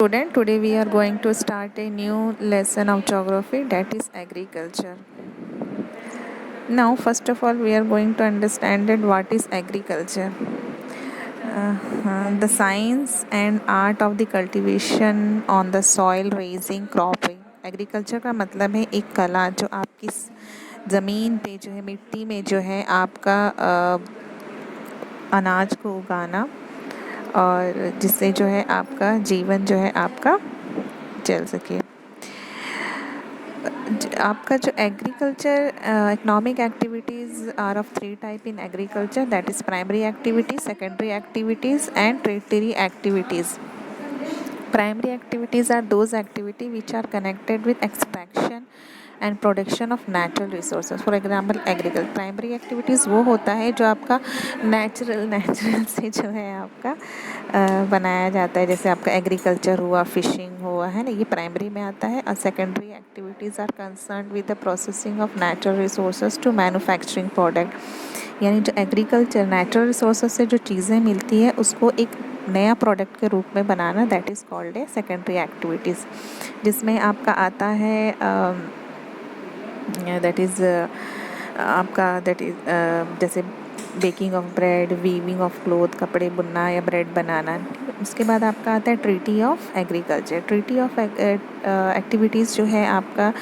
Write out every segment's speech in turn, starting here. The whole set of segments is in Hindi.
Student, today we are going to start a new lesson of geography, that is agriculture. Now first of all we are going to understand that what is agriculture. The science and art of the cultivation on the soil, raising, cropping. Agriculture का मतलब है एक कला जो आपकी ज़मीन पे जो है, मिट्टी में जो है आपका अनाज को उगाना और जिससे जो है आपका जीवन जो है आपका चल सके। आपका जो agriculture economic activities are of 3 type in agriculture, that is primary activities, secondary activities and tertiary activities. Primary activities are those activities which are connected with extraction and production of natural resources. For example agriculture primary activities वो होता है जो आपका नेचुरल से जो है आपका बनाया जाता है, जैसे आपका एग्रीकल्चर हुआ, फिशिंग हुआ, है ना, ये प्राइमरी में आता है. और secondary activities are concern with the processing of natural resources to manufacturing product. यानी जो एग्रीकल्चर नेचुरल रिसोर्सेज से जो चीज़ें मिलती है उसको एक नया प्रोडक्ट के रूप में बनाना, that is called a secondary activities. जिसमें आपका आता है दैट इज़ आपका दैट इज़ जैसे baking of bread, weaving of cloth, कपड़े बुनना या ब्रेड बनाना. उसके बाद आपका आता है treaty of agriculture. Treaty of activities जो है आपका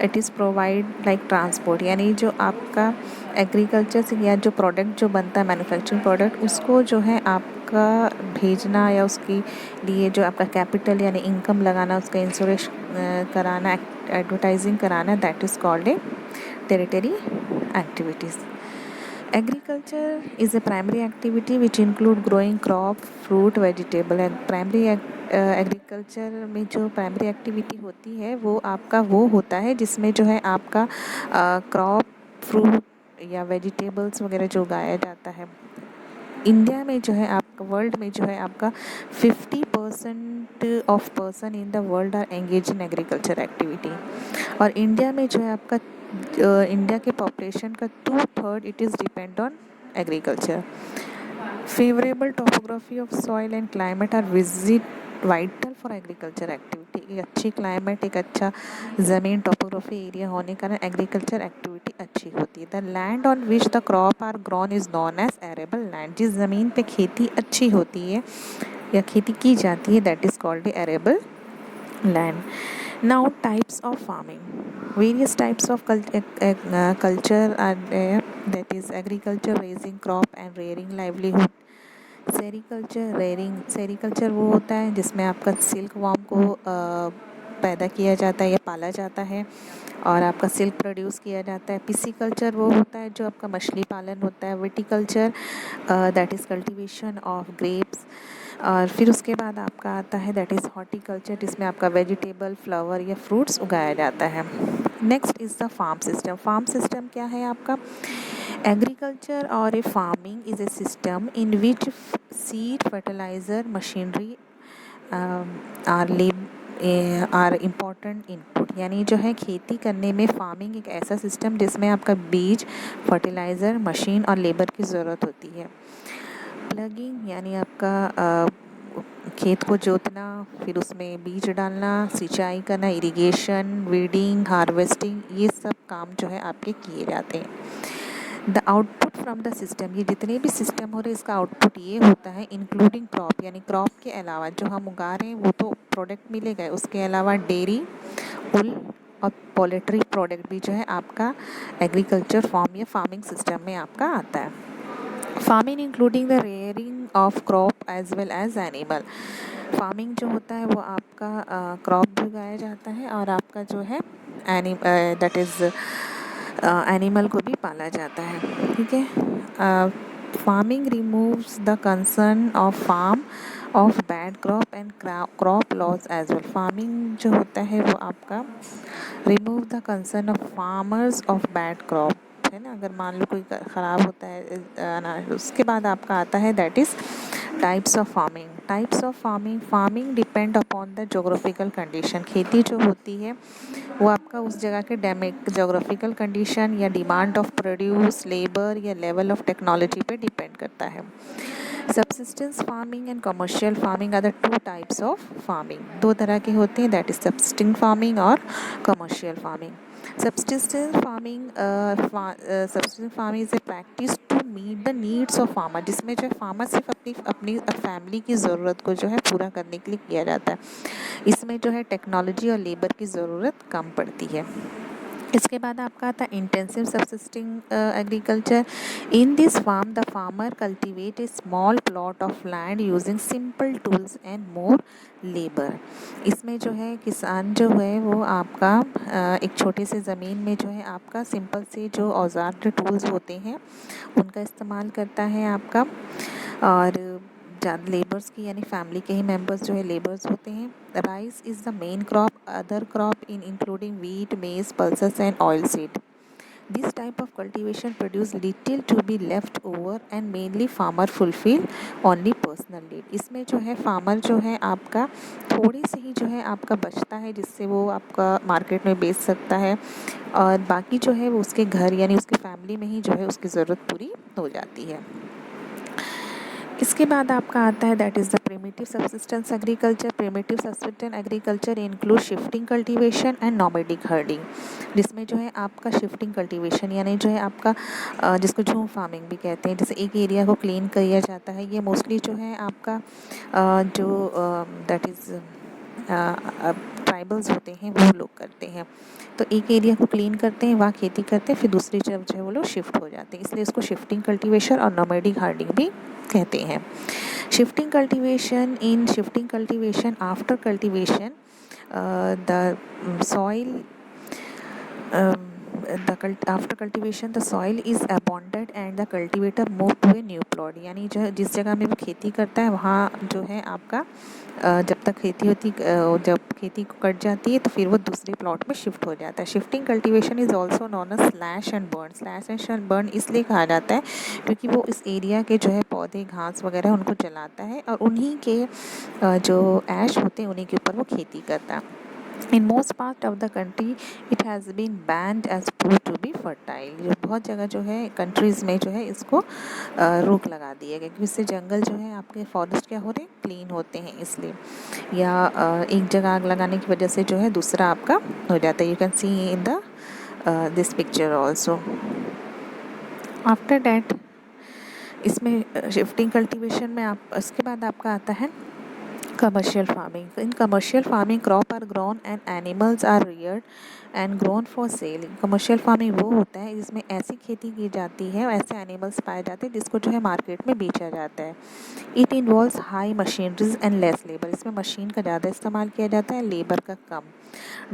it is provide like transport, यानी जो आपका एग्रीकल्चर से या जो प्रोडक्ट जो बनता है मैन्युफैक्चरिंग प्रोडक्ट, उसको जो है आपका भेजना या उसके लिए जो आपका कैपिटल यानी इनकम लगाना, उसका इंश्योरेंस कराना, एडवर्टाइजिंग कराना, that is called A territory activities. Agriculture is a primary activity which include growing crop, fruit, vegetable. And primary agriculture में जो प्राइमरी एक्टिविटी होती है वो आपका वो होता है जिसमें जो है आपका क्रॉप, फ्रूट या वेजिटेबल्स वगैरह जो उगाया जाता है. इंडिया में जो है आपका वर्ल्ड में जो है आपका 50% of person in the world are engage in agriculture activity. और इंडिया में जो है आपका इंडिया के पॉपुलेशन का 2/3 it is depend on agriculture. Favourable topography of soil and climate are vital for agriculture activity. एक अच्छी क्लाइमेट, एक अच्छा ज़मीन, टोपोग्राफी एरिया होने का एग्रीकल्चर एक्टिविटी अच्छी होती है. The land on which the crop are grown is known as arable land. जिस ज़मीन पे खेती अच्छी होती है या खेती की जाती है, that is called arable land. Now types of farming. Various types of culture are there, that is agriculture, raising crop and rearing livelihood. Sericulture वो होता है जिसमें आपका सिल्क वॉर्म को पैदा किया जाता है या पाला जाता है और आपका सिल्क प्रोड्यूस किया जाता है. पिसीकल्चर वो होता है जो आपका मछली पालन होता है. Viticulture that is cultivation of grapes. और फिर उसके बाद आपका आता है दैट इज़ हॉर्टिकल्चर, जिसमें आपका वेजिटेबल, फ्लावर या फ्रूट्स उगाया जाता है. Next is the farm system. Farm system क्या है आपका? एग्रीकल्चर और a farming is a system in which seed, fertiliser, machinery are important input. यानी जो है खेती करने में फार्मिंग एक ऐसा सिस्टम जिसमें आपका बीज, फर्टिलाइज़र, मशीन और लेबर की ज़रूरत होती है. प्लगिंग यानी आपका खेत को जोतना, फिर उसमें बीज डालना, सिंचाई करना, इरिगेशन, वीडिंग, हार्वेस्टिंग, ये सब काम जो है आपके किए जाते हैं. The output from the system, ये जितने भी सिस्टम हो रहे हैं इसका आउटपुट ये होता है इंक्लूडिंग क्रॉप, यानी क्रॉप के अलावा जो हम उगा रहे हैं वो तो प्रोडक्ट मिलेगा, उसके अलावा डेयरी, वुल और पोल्ट्री प्रोडक्ट भी जो है आपका एग्रीकल्चर फार्म या फार्मिंग सिस्टम में आपका आता है. Farming including the rearing of crop as well as animal. Farming जो होता है वो आपका क्रॉप भी उगाया जाता है और आपका जो है दैट इज़ एनिमल को भी पाला जाता है. ठीक है. Farming removes the concern of farm of bad crop and crop loss as well. Farming जो होता है वो आपका remove the concern of farmers of bad crop, है ना. अगर मान लो कोई ख़राब होता है अनाज, उसके बाद आपका आता है that is types of farming. Types of farming, farming depend upon the geographical condition. खेती जो होती है वो आपका उस जगह के जोग्राफिकल कंडीशन या डिमांड ऑफ प्रोड्यूस, लेबर या लेवल ऑफ टेक्नोलॉजी पे डिपेंड करता है। Subsistence farming and commercial farming are the two types of farming. दो तरह के होते हैं, दैट इज सब्सिस्टिंग फार्मिंग और commercial farming. Subsistence farming is a practice to meet the needs of farmer, जिसमें जो है फार्मर सिर्फ अपनी अपनी फैमिली की ज़रूरत को जो है पूरा करने के लिए किया जाता है। इसमें जो है टेक्नोलॉजी और लेबर की ज़रूरत कम पड़ती है। इसके बाद आपका आता है intensive subsisting agriculture. In this farm the farmer cultivate a small plot of land using simple tools and more labour. इसमें जो है किसान जो है वो आपका एक छोटे से ज़मीन में जो है आपका सिंपल से जो औजार, जो टूल्स होते हैं उनका इस्तेमाल करता है आपका, और ज़्यादा लेबर्स की यानी फैमिली के ही मेंबर्स जो है लेबर्स होते हैं। Rice is the main crop, other crop in including wheat, maize, pulses and oilseed. This type of cultivation produce little to be left over and mainly farmer fulfill only personal need. इसमें जो है फार्मर जो है आपका थोड़ी सी ही जो है आपका बचता है जिससे वो आपका मार्केट में बेच सकता है, और बाकी जो है वो उसके घर यानी उसकी फैमिली में ही जो है उसकी ज़रूरत पूरी हो जाती है। इसके बाद आपका आता है that is the primitive subsistence agriculture. Primitive subsistence agriculture include shifting cultivation and nomadic herding, जिसमें जो है आपका शिफ्टिंग कल्टीवेशन यानी जो है आपका जिसको झूम फार्मिंग भी कहते हैं, जैसे एक एरिया को क्लीन किया जाता है। ये मोस्टली जो है आपका जो दैट इज़ ट्राइबल्स होते हैं वो लोग करते हैं। तो एक एरिया को क्लीन करते हैं, वहाँ खेती करते हैं, फिर दूसरी तरफ जो है वो लोग शिफ्ट हो जाते हैं, इसलिए इसको शिफ्टिंग कल्टीवेशन और नोमैडिक हार्डिंग भी कहते हैं। Shifting cultivation after cultivation the soil after cultivation the soil is abandoned and the cultivator move to a new plot, यानी जो जिस जगह में वो खेती करता है वहाँ जो है आपका जब तक खेती होती जब खेती कट जाती है तो फिर वो दूसरे प्लॉट में शिफ्ट हो जाता है। Shifting cultivation is also known as slash and burn. Slash and burn इसलिए कहा जाता है क्योंकि वो इस एरिया के जो है पौधे, घास वगैरह उनको जलाता है और उन्हीं के जो ऐश होते हैं उन्हीं के ऊपर वो खेती करता है। In most part of the country it has been banned as proved to be fertile। जो बहुत जगह जो है कंट्रीज़ में जो है इसको रोक लगा दिया गया क्योंकि इससे जंगल जो है आपके फॉरेस्ट क्या हो रहे हैं, क्लीन होते हैं इसलिए, या एक जगह आग लगाने की वजह से जो है दूसरा आपका हो जाता है। You can see in the this picture also. After that इसमें शिफ्टिंग कल्टीवेशन में आप इसके बाद आपका आता है commercial farming। In commercial farming crop are grown and animals are reared and grown for sale। commercial farming वो होता है जिसमें ऐसी खेती की जाती है, ऐसे एनिमल्स पाए जाते हैं जिसको जो है मार्केट में बेचा जाता है। It involves high machineries and less labour. इसमें मशीन का ज़्यादा इस्तेमाल किया जाता है, लेबर का कम।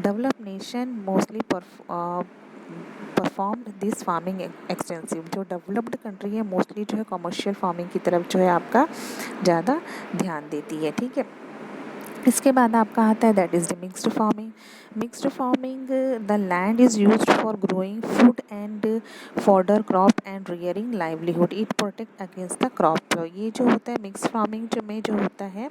Develop nation mostly perform this farming extensive. जो डेवलप्ड कंट्री है मोस्टली जो है कमर्शियल फार्मिंग की तरफ जो है आपका ज़्यादा ध्यान देती है, ठीक है। इसके बाद आपका आता है that is the mixed farming. Mixed farming the land is used for growing food and fodder crop and rearing livelihood. It protect against the crop. ये जो होता है मिक्स्ड फार्मिंग जो होता है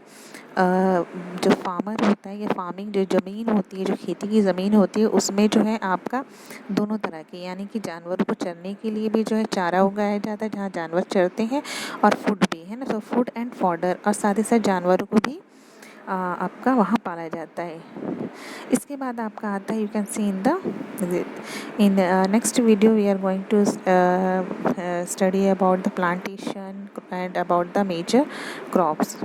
जो फार्मर होता है या फार्मिंग जो ज़मीन होती है, जो खेती की ज़मीन होती है उसमें जो है आपका दोनों तरह के यानी कि जानवरों को चरने के लिए भी जो है चारा उगाया जाता है जहाँ जानवर चरते हैं, और फूड भी है ना, तो फूड एंड फॉडर, और साथ ही साथ जानवरों को भी आपका वहाँ पाला जाता है। इसके बाद आपका आता है you can see in next video we are going to study about the plantation and about the major crops.